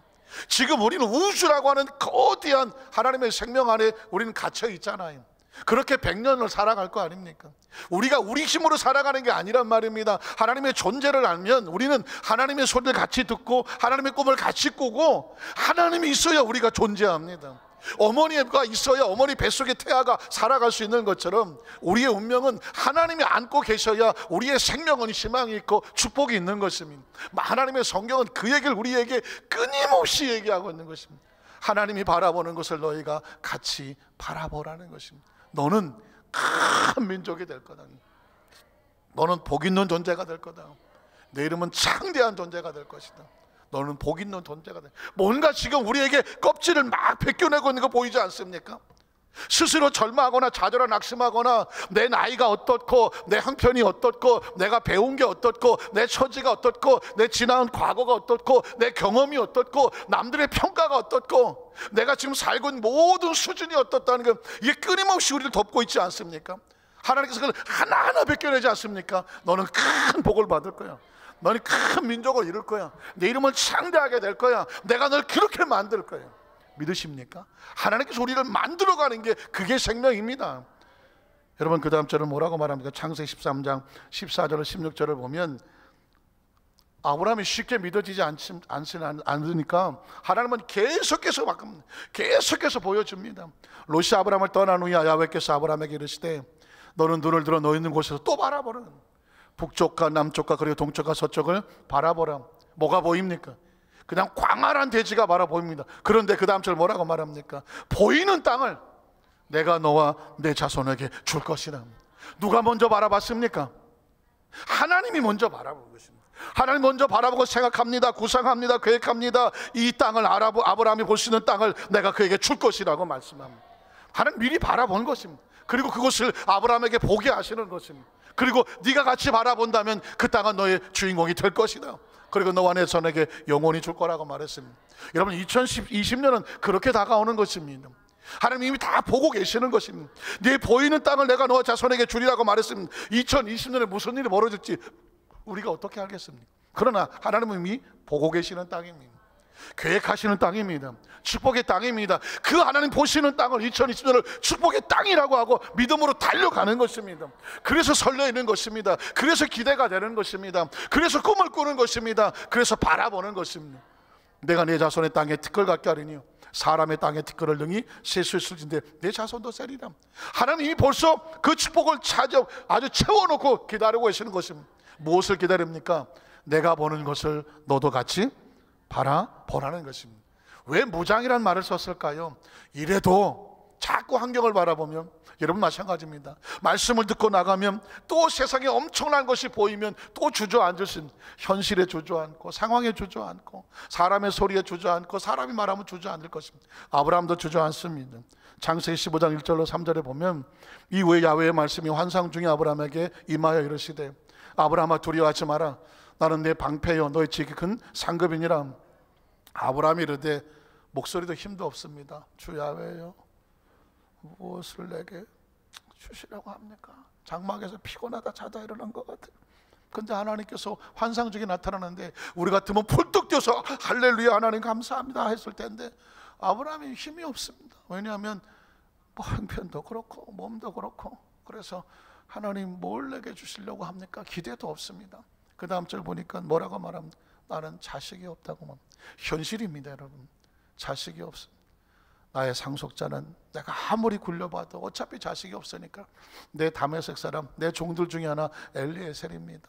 지금 우리는 우주라고 하는 거대한 하나님의 생명 안에 우리는 갇혀 있잖아요. 그렇게 100년을 살아갈 거 아닙니까? 우리가 우리 힘으로 살아가는 게 아니란 말입니다. 하나님의 존재를 알면 우리는 하나님의 소리를 같이 듣고 하나님의 꿈을 같이 꾸고, 하나님이 있어야 우리가 존재합니다. 어머니가 있어야 어머니 뱃속의 태아가 살아갈 수 있는 것처럼 우리의 운명은 하나님이 안고 계셔야 우리의 생명은 희망이 있고 축복이 있는 것입니다. 하나님의 성경은 그 얘기를 우리에게 끊임없이 얘기하고 있는 것입니다. 하나님이 바라보는 것을 너희가 같이 바라보라는 것입니다. 너는 큰 민족이 될 거다. 너는 복 있는 존재가 될 거다. 내 이름은 창대한 존재가 될 것이다. 너는 복 있는 존재가 돼. 뭔가 지금 우리에게 껍질을 막 벗겨내고 있는 거 보이지 않습니까? 스스로 절망하거나 좌절하거나 낙심하거나 내 나이가 어떻고 내 형편이 어떻고 내가 배운 게 어떻고 내 처지가 어떻고 내 지나온 과거가 어떻고 내 경험이 어떻고 남들의 평가가 어떻고 내가 지금 살고 있는 모든 수준이 어떻다는 것, 이게 끊임없이 우리를 덮고 있지 않습니까? 하나님께서 그걸 하나하나 벗겨내지 않습니까? 너는 큰 복을 받을 거야. 너는 큰 민족을 이룰 거야. 내 이름을 창대하게 될 거야. 내가 널 그렇게 만들 거야. 믿으십니까? 하나님께서 우리를 만들어가는 게 그게 생명입니다. 여러분, 그 다음 절은 뭐라고 말합니까? 창세기 13장 14절 16절을 보면 아브라함이 쉽게 믿어지지 않으니까 하나님은 계속해서 보여줍니다. 롯이 아브라함을 떠난 후에 야훼께서 아브라함에게 이르시되 너는 눈을 들어 너 있는 곳에서 또 바라보라. 북쪽과 남쪽과 그리고 동쪽과 서쪽을 바라보라. 뭐가 보입니까? 그냥 광활한 대지가 바라 보입니다. 그런데 그 다음 절 뭐라고 말합니까? 보이는 땅을 내가 너와 내 자손에게 줄 것이다. 누가 먼저 바라봤습니까? 하나님이 먼저 바라본 것입니다. 하나님 먼저 바라보고 생각합니다. 구상합니다. 계획합니다. 이 땅을 아브라함이 볼 수 있는 땅을 내가 그에게 줄 것이라고 말씀합니다. 하나님 미리 바라본 것입니다. 그리고 그것을 아브라함에게 보게 하시는 것입니다. 그리고 네가 같이 바라본다면 그 땅은 너의 주인공이 될 것이다. 그리고 너와 내 손에게 영원히 줄 거라고 말했습니다. 여러분, 2020년은 그렇게 다가오는 것입니다. 하나님 이미 다 보고 계시는 것입니다. 네 보이는 땅을 내가 너와 자손에게 주리라고 말했습니다. 2020년에 무슨 일이 벌어질지 우리가 어떻게 알겠습니까? 그러나 하나님은 이미 보고 계시는 땅입니다. 계획하시는 땅입니다. 축복의 땅입니다. 그 하나님 보시는 땅을 2020년을 축복의 땅이라고 하고 믿음으로 달려가는 것입니다. 그래서 설레이는 것입니다. 그래서 기대가 되는 것입니다. 그래서 꿈을 꾸는 것입니다. 그래서 바라보는 것입니다. 내가 내 자손의 땅에 티끌 같게 하리니 사람의 땅에 티끌을 능히 셀 수 있을진데 내 자손도 세리라. 하나님이 벌써 그 축복을 아주 채워놓고 기다리고 계시는 것입니다. 무엇을 기다립니까? 내가 보는 것을 너도 같이 바라보라는 것입니다. 왜 무장이란 말을 썼을까요? 이래도 자꾸 환경을 바라보면 여러분 마찬가지입니다. 말씀을 듣고 나가면 또 세상에 엄청난 것이 보이면 또 주저앉을 수 있습니다. 현실에 주저앉고 상황에 주저앉고 사람의 소리에 주저앉고 사람이 말하면 주저앉을 것입니다. 아브라함도 주저앉습니다. 창세기 15장 1절로 3절에 보면 이후에 야훼의 말씀이 환상 중에 아브라함에게 임하여 이르시되 아브라함아 두려워하지 마라. 나는 내 방패여 너의 지극히 큰 상급이니라. 아브라함이 이르되 목소리도 힘도 없습니다. 주 야훼여 무엇을 내게 주시라고 합니까? 장막에서 피곤하다 자다 일어난 것 같아요. 근데 하나님께서 환상적이 나타나는데 우리 같으면 펄떡 뛰어서 할렐루야 하나님 감사합니다 했을 텐데 아브라함이 힘이 없습니다. 왜냐하면 뭐 형편도 그렇고 몸도 그렇고, 그래서 하나님 뭘 내게 주시려고 합니까? 기대도 없습니다. 그 다음 절 보니까 뭐라고 말합니까? 나는 자식이 없다고 말합니다. 현실입니다 여러분. 자식이 없습니다. 나의 상속자는 내가 아무리 굴려봐도 어차피 자식이 없으니까 내 다메섹 사람, 내 종들 중에 하나 엘리에셀입니다.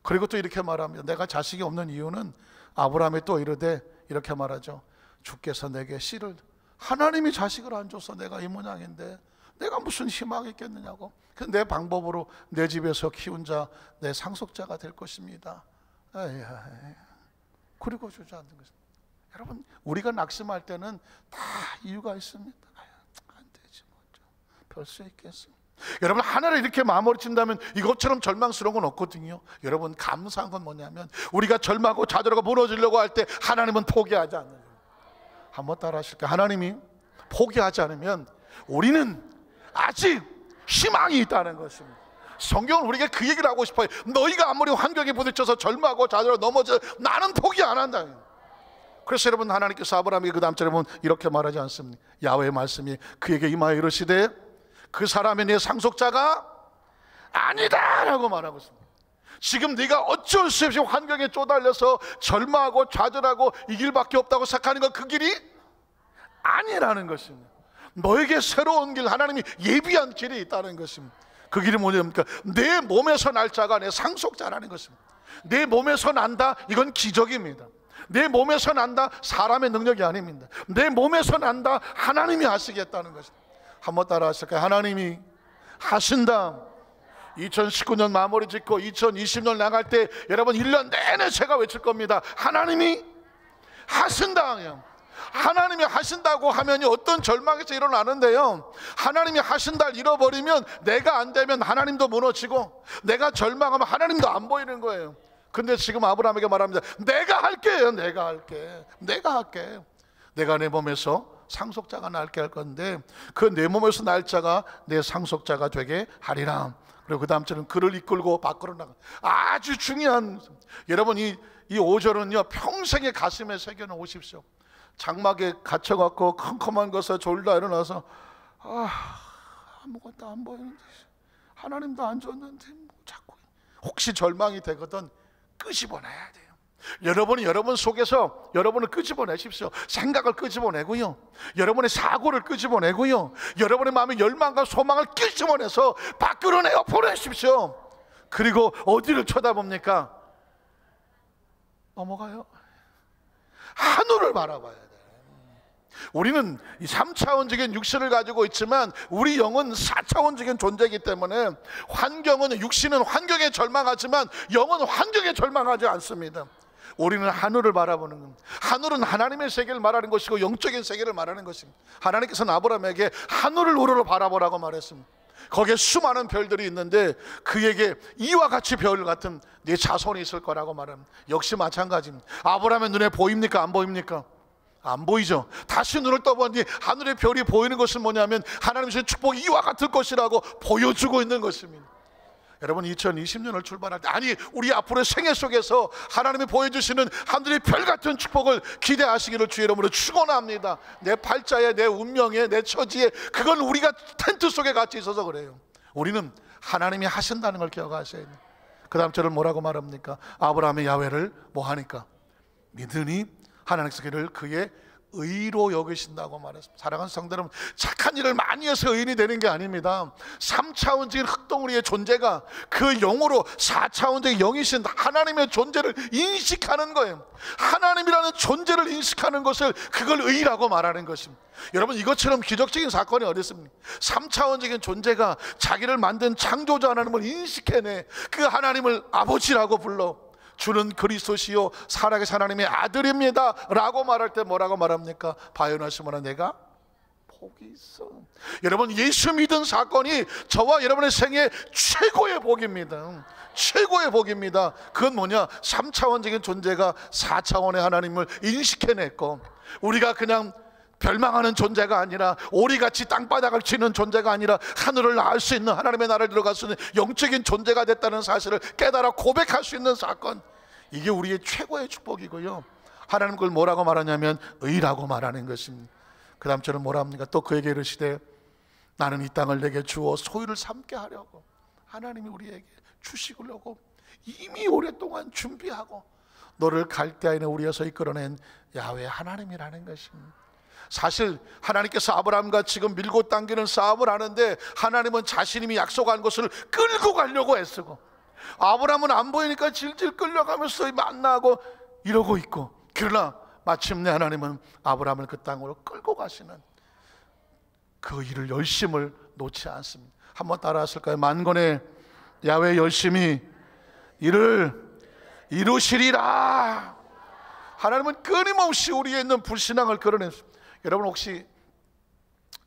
그리고 또 이렇게 말합니다. 내가 자식이 없는 이유는 아브라함이 또 이르되 이렇게 말하죠. 주께서 내게 씨를, 하나님이 자식을 안 줘서 내가 이 모양인데 내가 무슨 희망이 있겠느냐고. 내 방법으로 내 집에서 키운 자, 내 상속자가 될 것입니다. 그리고 주지 않는 것입니다. 여러분, 우리가 낙심할 때는 다 이유가 있습니다. 안 되지 뭐, 별 수 있겠어. 여러분, 하나를 이렇게 마음으로 친다면 이것처럼 절망스러운 건 없거든요. 여러분, 감사한 건 뭐냐면 우리가 절망하고 좌절하고 무너지려고 할 때 하나님은 포기하지 않는 거예요. 한번 따라 하실까요? 하나님이 포기하지 않으면 우리는 아직 희망이 있다는 것입니다. 성경은 우리에게 그 얘기를 하고 싶어요. 너희가 아무리 환경에 부딪혀서 절망하고 좌절하고 넘어져 나는 포기 안 한다. 그래서 여러분, 하나님께서 아브라함에게 그 다음 절에 보면 이렇게 말하지 않습니까? 야훼의 말씀이 그에게 임하여 이르시되 그 사람이 내 상속자가 아니다 라고 말하고 있습니다. 지금 네가 어쩔 수 없이 환경에 쪼달려서 절망하고 좌절하고 이 길밖에 없다고 생각하는 건 그 길이 아니라는 것입니다. 너에게 새로운 길, 하나님이 예비한 길이 있다는 것입니다. 그 길이 뭐냐니까 내 몸에서 날 자가 내 상속자라는 것입니다. 내 몸에서 난다, 이건 기적입니다. 내 몸에서 난다, 사람의 능력이 아닙니다. 내 몸에서 난다, 하나님이 하시겠다는 것입니다. 한번 따라 하실까요? 하나님이 하신다. 2019년 마무리 짓고 2020년 나갈 때 여러분 1년 내내 제가 외칠 겁니다. 하나님이 하신다. 하나님이 하신다고 하면 어떤 절망에서 일어나는데요, 하나님이 하신다를 잃어버리면 내가 안 되면 하나님도 무너지고 내가 절망하면 하나님도 안 보이는 거예요. 근데 지금 아브라함에게 말합니다. 내가 할게요. 내가 할게. 내가 할게. 내가 내 몸에서 상속자가 날게 할 건데 그 내 몸에서 날 자가 내 상속자가 되게 하리라. 그리고 그 다음 절은 그를 이끌고 밖으로 나가. 아주 중요한, 여러분 이 5절은요 평생의 가슴에 새겨 놓으십시오. 장막에 갇혀갖고 컴컴한 것에 졸다 일어나서 아무것도 안 보이는데 하나님도 안 줬는데 뭐 자꾸 혹시 절망이 되거든 끄집어내야 돼요. 여러분이 여러분 속에서 여러분을 끄집어내십시오. 생각을 끄집어내고요, 여러분의 사고를 끄집어내고요, 여러분의 마음의 열망과 소망을 끄집어내서 밖으로 내어 보내십시오. 그리고 어디를 쳐다봅니까? 넘어가요. 하늘을 바라봐야 돼요. 우리는 이 3차원적인 육신을 가지고 있지만 우리 영은 4차원적인 존재이기 때문에 환경은, 육신은 환경에 절망하지만 영은 환경에 절망하지 않습니다. 우리는 하늘을 바라보는 겁니다. 하늘은 하나님의 세계를 말하는 것이고 영적인 세계를 말하는 것입니다. 하나님께서는 아브라함에게 하늘을 우러러 바라보라고 말했습니다. 거기에 수많은 별들이 있는데 그에게 이와 같이 별 같은 네 자손이 있을 거라고 말합니다. 역시 마찬가지입니다. 아브라함의 눈에 보입니까? 안 보입니까? 안 보이죠. 다시 눈을 떠보니 하늘의 별이 보이는 것은 뭐냐면 하나님의 축복이 이와 같을 것이라고 보여주고 있는 것입니다. 여러분 2020년을 출발할 때, 아니 우리 앞으로의 생애 속에서 하나님이 보여주시는 하늘의 별 같은 축복을 기대하시기를 주의 이름으로 축원합니다. 내 팔자에, 내 운명에, 내 처지에, 그건 우리가 텐트 속에 같이 있어서 그래요. 우리는 하나님이 하신다는 걸 기억하셔야 돼요. 그 다음 절을 뭐라고 말합니까? 아브라함의 야훼를 뭐하니까? 믿으니 하나님께서 그를 그의 의로 여기신다고 말했습니다. 사랑하는 성도 여러분, 착한 일을 많이 해서 의인이 되는 게 아닙니다. 3차원적인 흙덩어리의 존재가 그 영으로 4차원적인 영이신 하나님의 존재를 인식하는 거예요. 하나님이라는 존재를 인식하는 것을, 그걸 의라고 말하는 것입니다. 여러분, 이것처럼 기적적인 사건이 어디 있습니까? 3차원적인 존재가 자기를 만든 창조자 하나님을 인식해내 그 하나님을 아버지라고 불러. 주는 그리스도시요 살아계신 하나님의 아들입니다 라고 말할 때 뭐라고 말합니까? 바요나시모나 내가 복이 있어. 여러분, 예수 믿은 사건이 저와 여러분의 생애 최고의 복입니다. 최고의 복입니다. 그건 뭐냐? 3차원적인 존재가 4차원의 하나님을 인식해냈고 우리가 그냥 멸망하는 존재가 아니라 오리같이 땅바닥을 치는 존재가 아니라 하늘을 날 수 있는, 하나님의 나라를 들어갈 수 있는 영적인 존재가 됐다는 사실을 깨달아 고백할 수 있는 사건, 이게 우리의 최고의 축복이고요. 하나님 그걸 뭐라고 말하냐면 의라고 말하는 것입니다. 그 다음 절은 뭐라 합니까? 또 그에게 이르시되 나는 이 땅을 내게 주어 소유를 삼게 하려고, 하나님이 우리에게 주시려고 이미 오랫동안 준비하고 너를 갈대아인의 우리에서 이끌어낸 야훼 하나님이라는 것입니다. 사실 하나님께서 아브라함과 지금 밀고 당기는 싸움을 하는데 하나님은 자신이 약속한 것을 끌고 가려고 애쓰고, 아브라함은 안 보이니까 질질 끌려가면서 만나고 이러고 있고, 그러나 마침내 하나님은 아브라함을 그 땅으로 끌고 가시는 그 일을, 열심을 놓지 않습니다. 한번 따라 하실까요? 만군의 야훼 열심히 이를 이루시리라. 하나님은 끊임없이 우리에 있는 불신앙을 끌어냈습니다. 여러분 혹시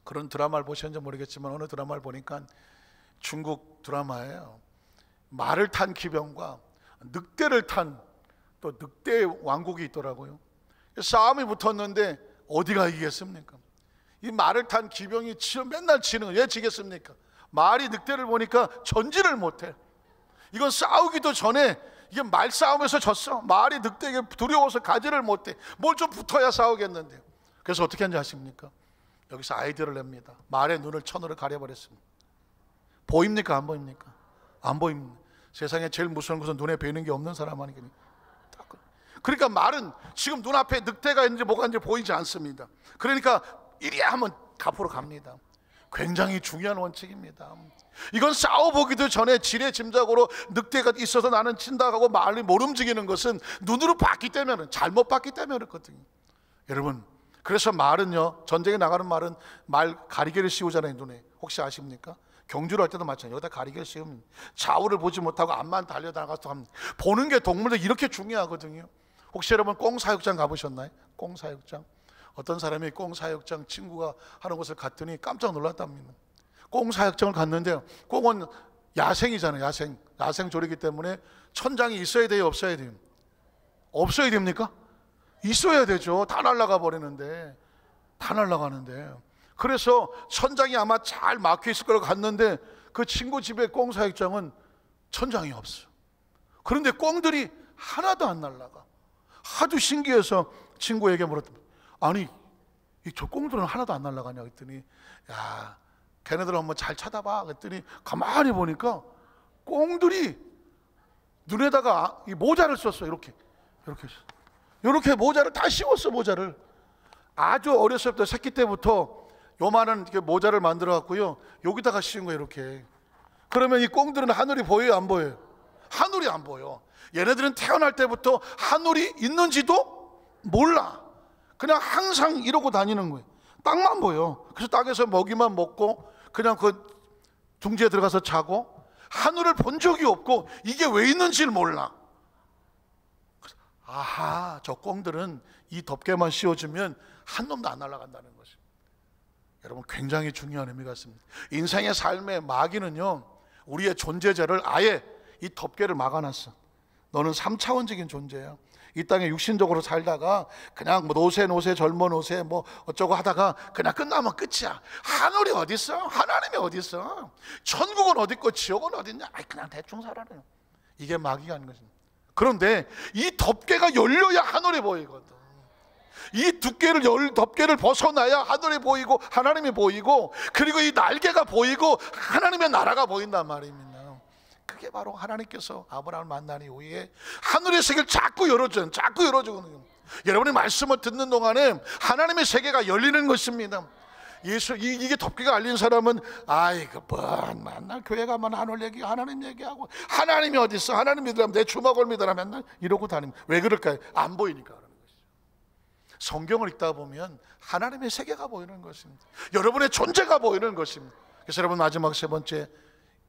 그런 드라마를 보셨는지 모르겠지만 어느 드라마를 보니까 중국 드라마예요. 말을 탄 기병과 늑대를 탄 또 늑대 왕국이 있더라고요. 싸움이 붙었는데 어디가 이기겠습니까? 이 말을 탄 기병이 맨날 치는 거예요. 왜 지겠습니까? 말이 늑대를 보니까 전진을 못해. 이건 싸우기도 전에 이게 말싸움에서 졌어. 말이 늑대에게 두려워서 가지를 못해. 뭘 좀 붙어야 싸우겠는데요. 그래서 어떻게 하는지 아십니까? 여기서 아이디어를 냅니다. 말의 눈을 천으로 가려버렸습니다. 보입니까? 안 보입니까? 안 보입니다. 세상에 제일 무서운 것은 눈에 보이는 게 없는 사람 아니겠니? 그러니까 말은 지금 눈앞에 늑대가 있는지 뭐가 있는지 보이지 않습니다. 그러니까 이리야 하면 앞으로 갑니다. 굉장히 중요한 원칙입니다. 이건 싸워보기도 전에 지레짐작으로 늑대가 있어서 나는 친다 하고 말이 못 움직이는 것은 눈으로 봤기 때문에, 잘못 봤기 때문에 그렇거든요. 여러분, 그래서 말은요, 전쟁에 나가는 말은 말 가리개를 씌우잖아요, 눈에. 혹시 아십니까? 경주를 할 때도 마찬가지예요. 여기다 가리개를 씌우면 좌우를 보지 못하고 앞만 달려나가서 합니다. 보는 게 동물들 이렇게 중요하거든요. 혹시 여러분 꽁사육장 가보셨나요? 꽁사육장. 어떤 사람이 꽁사육장 친구가 하는 것을 갔더니 깜짝 놀랐답니다. 꽁사육장을 갔는데요, 꽁은 야생이잖아요. 야생조리기 때문에 천장이 있어야 돼요, 없어야 돼요? 없어야 됩니까? 있어야 되죠. 다 날아가 버리는데, 다 날아가는데. 그래서 천장이 아마 잘 막혀 있을 거라고 갔는데 그 친구 집에 꽁사육장은 천장이 없어요. 그런데 꽁들이 하나도 안 날아가. 하도 신기해서 친구에게 물었더니, 아니 저 꽁들은 하나도 안 날아가냐 그랬더니, 야 걔네들 한번 잘 찾아봐 그랬더니 가만히 보니까 꽁들이 눈에다가 이 모자를 썼어. 이렇게 모자를 다 씌웠어. 모자를 아주 어렸을 때, 새끼 때부터 요만한 모자를 만들어 갖고요, 여기다가 씌운 거예요. 이렇게. 그러면 이 꽁들은 하늘이 보여요, 안 보여요? 하늘이 안 보여. 얘네들은 태어날 때부터 하늘이 있는지도 몰라. 그냥 항상 이러고 다니는 거예요. 땅만 보여. 그래서 땅에서 먹이만 먹고 그냥 그 둥지에 들어가서 자고, 하늘을 본 적이 없고 이게 왜 있는지를 몰라. 아하, 저 꽁들은 이 덮개만 씌워주면 한 놈도 안 날아간다는 것이. 여러분, 굉장히 중요한 의미가 있습니다. 인생의 삶의 마귀는요, 우리의 존재자를 아예 이 덮개를 막아놨어. 너는 3차원적인 존재야. 이 땅에 육신적으로 살다가 그냥 뭐 노세 젊어 노세 뭐 어쩌고 하다가 그냥 끝나면 끝이야. 하늘이 어디 있어? 하나님이 어디 있어? 천국은 어디 있고 지옥은 어디 있냐? 그냥 대충 살아요. 이게 마귀가 하는 것입니다. 그런데 이 덮개가 열려야 하늘이 보이거든. 이 덮개를 벗어나야 하늘이 보이고 하나님이 보이고, 그리고 이 날개가 보이고 하나님의 나라가 보인단 말입니다. 그게 바로 하나님께서 아브라함을 만난 이후에 하늘의 세계를 자꾸 열어주거든요. 여러분이 말씀을 듣는 동안에 하나님의 세계가 열리는 것입니다. 이게 덮개가 알린 사람은 아이고 맨날 교회 가면 하나님 얘기하고, 하나님이 어디 있어? 하나님 믿으라면 내 주먹을 믿으라 맨날 이러고 다닙니다. 왜 그럴까요? 안 보이니까 그러는 것이죠. 성경을 읽다 보면 하나님의 세계가 보이는 것입니다. 여러분의 존재가 보이는 것입니다. 그래서 여러분, 마지막 세 번째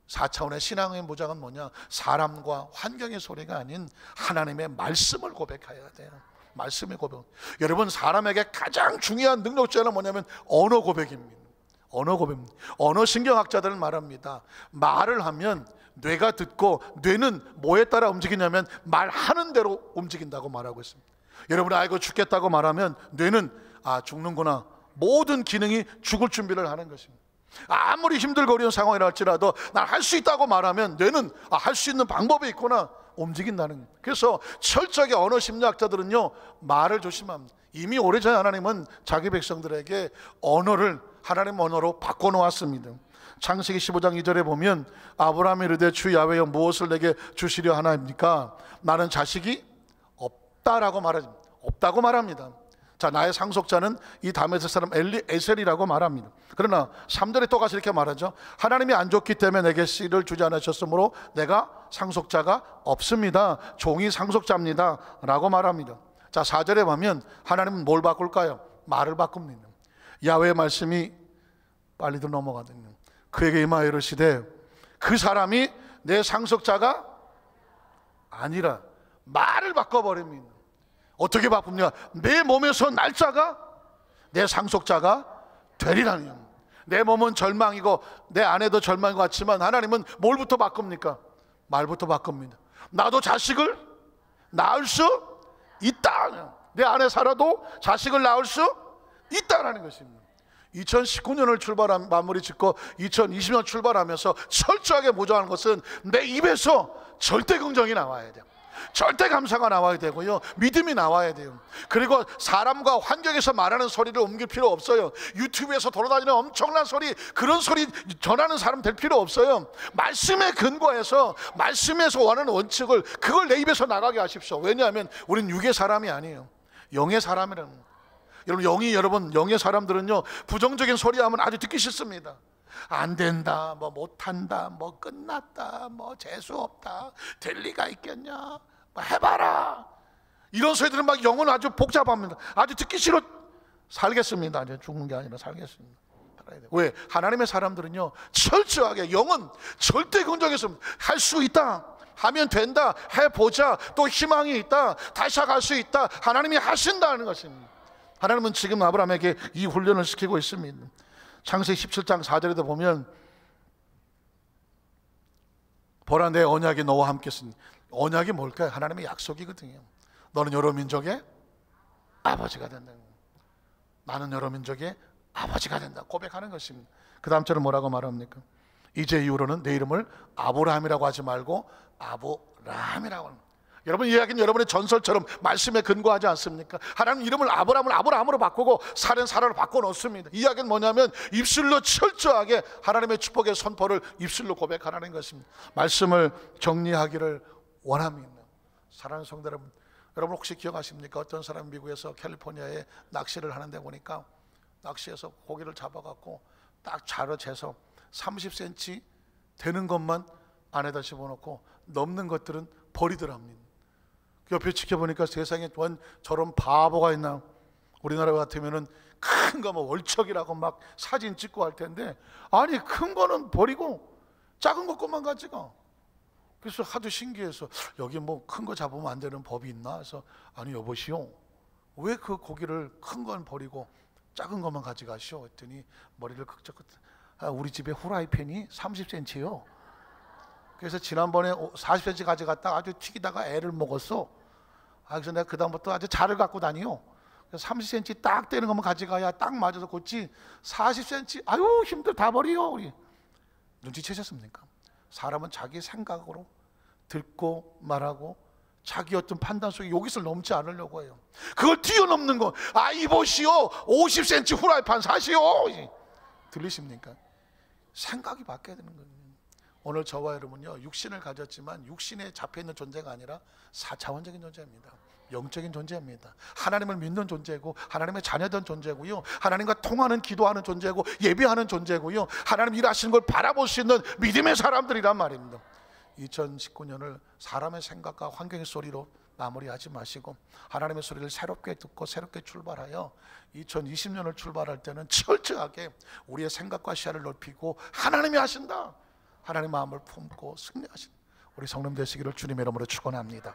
4차원의 신앙의 무장은 뭐냐? 사람과 환경의 소리가 아닌 하나님의 말씀을 고백해야 돼요. 말씀의 고백. 여러분, 사람에게 가장 중요한 능력자는 뭐냐면 언어 고백입니다. 언어 고백입니다. 언어 신경학자들은 말합니다. 말을 하면 뇌가 듣고, 뇌는 뭐에 따라 움직이냐면 말하는 대로 움직인다고 말하고 있습니다. 여러분이 아이고 죽겠다고 말하면 뇌는 죽는구나, 모든 기능이 죽을 준비를 하는 것입니다. 아무리 힘들고 어려운 상황이라 할지라도 난 할 수 있다고 말하면 뇌는 할 수 있는 방법이 있구나 움직인다는 거예요. 그래서 철저하게 언어 심리학자들은요 말을 조심합니다. 이미 오래전에 하나님은 자기 백성들에게 언어를 하나님 언어로 바꿔놓았습니다. 창세기 15장 2절에 보면 아브라함이 이르되 주 야훼여 무엇을 내게 주시려 하나입니까? 나는 자식이 없다라고 말합니다. 없다고 말합니다. 자, 나의 상속자는 이 다메섹 사람 엘리에셀이라고 말합니다. 그러나 3절에 또 가서 이렇게 말하죠. 하나님이 안 줬기 때문에 내게 씨를 주지 않으셨으므로 내가 상속자가 없습니다. 종이 상속자입니다 라고 말합니다. 자, 4절에 보면 하나님은 뭘 바꿀까요? 말을 바꿉니다. 야훼의 말씀이 빨리도 넘어가거든요. 그에게 임하여 이르시되 그 사람이 내 상속자가 아니라 말을 바꿔버립니다. 어떻게 바꿉니까? 내 몸에서 날짜가 내 상속자가 되리라니. 내 몸은 절망이고 내 아내도 절망인 것 같지만 하나님은 뭘부터 바꿉니까? 말부터 바꿉니다. 나도 자식을 낳을 수 있다. 내 아내 살아도 자식을 낳을 수 있다라는 것입니다. 2019년을 마무리 짓고 2020년 출발하면서 철저하게 모정하는 것은 내 입에서 절대 긍정이 나와야 돼요. 절대 감사가 나와야 되고요, 믿음이 나와야 돼요. 그리고 사람과 환경에서 말하는 소리를 옮길 필요 없어요. 유튜브에서 돌아다니는 엄청난 소리, 그런 소리 전하는 사람 될 필요 없어요. 말씀에 근거해서 말씀에서 원하는 원칙을 그걸 내 입에서 나가게 하십시오. 왜냐하면 우린 육의 사람이 아니에요. 영의 사람이라는 거예요. 여러분 영의 사람들은요 부정적인 소리하면 아주 듣기 싫습니다. 안 된다, 뭐 못한다, 뭐 끝났다, 뭐 재수 없다, 될 리가 있겠냐, 뭐 해봐라, 이런 소리들은 막 영은 아주 복잡합니다. 아주 듣기 싫어. 살겠습니다. 이제 죽는 게 아니라 살겠습니다. 왜? 하나님의 사람들은요 철저하게 영은 절대 긍정했습니다. 할 수 있다, 하면 된다, 해보자, 또 희망이 있다, 다시 시작할 수 있다, 하나님이 하신다는 것입니다. 하나님은 지금 아브라함에게 이 훈련을 시키고 있습니다. 창세기 17장 4절에도 보면 보라 내 언약이 너와 함께 있으니, 언약이 뭘까요? 하나님의 약속이거든요. 너는 여러 민족의 아버지가 된다. 나는 여러 민족의 아버지가 된다 고백하는 것입니다. 그 다음 절은 뭐라고 말합니까? 이제 이후로는 내 이름을 아브라함이라고 하지 말고 아브라함이라고 합니다. 여러분 이야기는 여러분의 전설처럼 말씀에 근거하지 않습니까? 하나님 이름을 아브라함을 아브라함으로 바꾸고 사라는 사라로 바꿔놓습니다. 이야기는 뭐냐면 입술로 철저하게 하나님의 축복의 선포를 입술로 고백하라는 것입니다. 말씀을 정리하기를 원합니다. 사랑하는 성도 여러분, 여러분 혹시 기억하십니까? 어떤 사람 미국에서 캘리포니아에 낚시를 하는데 보니까 낚시해서 고기를 잡아갖고 딱 자로 재서 30cm 되는 것만 안에다 집어넣고 넘는 것들은 버리더랍니다. 옆에 지켜보니까 세상에 저런 바보가 있나. 우리나라 같으면은 큰 거 뭐 월척이라고 막 사진 찍고 할 텐데, 아니 큰 거는 버리고 작은 것만 가져가. 그래서 하도 신기해서 여기 뭐 큰 거 잡으면 안 되는 법이 있나 해서, 아니 여보시오, 왜 그 고기를 큰 건 버리고 작은 것만 가져가시오 했더니 머리를 극적, 우리 집에 후라이팬이 30cm요. 그래서 지난번에 40cm 가져갔다가 아주 튀기다가 애를 먹었어. 그래서 내가 그 다음부터 아주 자를 갖고 다니요. 30cm 딱 되는 것만 가져가야 딱 맞아서 곧지 40cm 아유 힘들 다 버려. 우리 눈치채셨습니까? 사람은 자기 생각으로 듣고 말하고 자기 어떤 판단 속에 여기서 넘지 않으려고 해요. 그걸 뛰어넘는 거, 이보시오 50cm 후라이팬 사시오. 들리십니까? 생각이 바뀌어야 되는 거예요. 오늘 저와 여러분요 육신을 가졌지만 육신에 잡혀있는 존재가 아니라 4차원적인 존재입니다. 영적인 존재입니다. 하나님을 믿는 존재고 하나님의 자녀된 존재고요, 하나님과 통하는 기도하는 존재고 예배하는 존재고요, 하나님 일하시는 걸 바라볼 수 있는 믿음의 사람들이란 말입니다. 2019년을 사람의 생각과 환경의 소리로 마무리하지 마시고 하나님의 소리를 새롭게 듣고 새롭게 출발하여 2020년을 출발할 때는 철저하게 우리의 생각과 시야를 넓히고 하나님이 하신다, 하나님의 마음을 품고 승리하신 우리 성령 되시기를 주님의 이름으로 축원합니다.